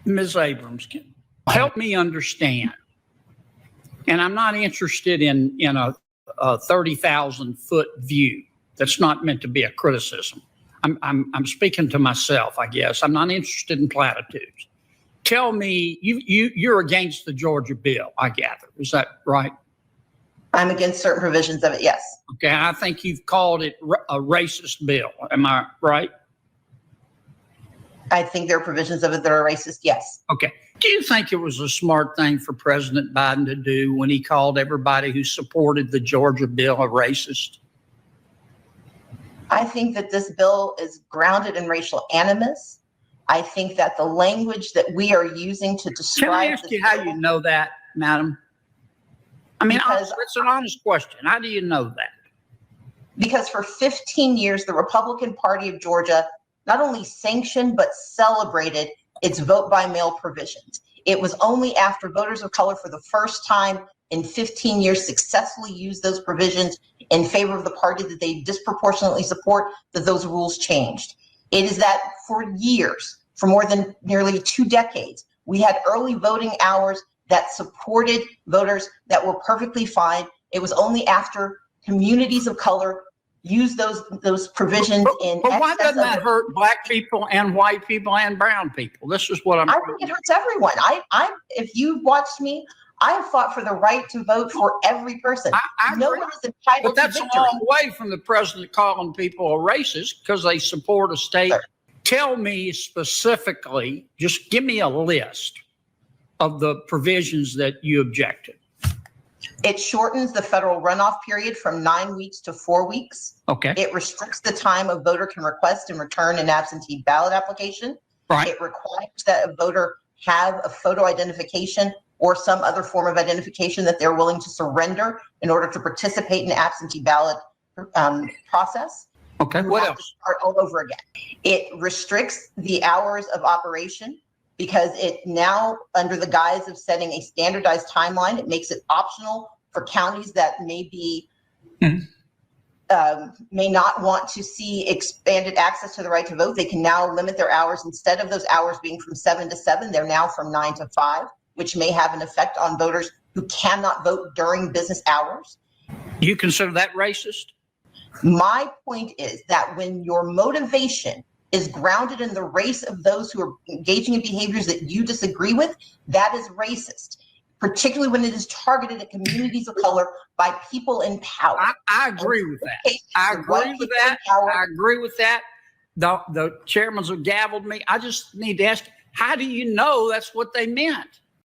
Ms. Abrams, help me understand. And I'm not interested in a 30,000-foot view. That's not meant to be a criticism. I'm speaking to myself, I guess. I'm not interested in platitudes. Tell me, you're against the Georgia bill, I gather. Is that right? I'm against certain provisions of it, yes. Okay, I think you've called it a racist bill. Am I right? I think there are provisions of it that are racist, yes. Okay. Do you think it was a smart thing for President Biden to do when he called everybody who supported the Georgia bill a racist? I think that this bill is grounded in racial animus. I think that the language that we are using to describe— Can I ask you how you know that, madam? I mean, it's an honest question. How do you know that? Because for 15 years, the Republican Party of Georgia not only sanctioned but celebrated its vote by mail provisions. It was only after voters of color for the first time in 15 years successfully used those provisions in favor of the party that they disproportionately support that those rules changed. It is that for years, for more than nearly 2 decades, we had early voting hours that supported voters that were perfectly fine. It was only after communities of color used those provisions in but why excess doesn't that hurt black people and white people and brown people? This is what I think it hurts everyone. If you watched me, I have fought for the right to vote for every person. No one is entitled to victory. But that's a long way from the president calling people a racist because they support a state. Sure. Tell me specifically, just give me a list of the provisions that you objected. It shortens the federal runoff period from 9 weeks to 4 weeks. Okay. It restricts the time a voter can request and return an absentee ballot application. Right. It requires that a voter have a photo identification or some other form of identification that they're willing to surrender in order to participate in the absentee ballot process. Okay. What else? Start all over again. It restricts the hours of operation because it now, under the guise of setting a standardized timeline, it makes it optional for counties that may be may not want to see expanded access to the right to vote. They can now limit their hours. Instead of those hours being from 7 to 7, they're now from 9 to 5, which may have an effect on voters who cannot vote during business hours. You consider that racist? My point is that when your motivation is grounded in the race of those who are engaging in behaviors that you disagree with, that is racist, particularly when it is targeted at communities of color by people in power. I agree with that. I agree with that. I agree with that. The chairmans have gavelled me. I just need to ask, how do you know that's what they meant?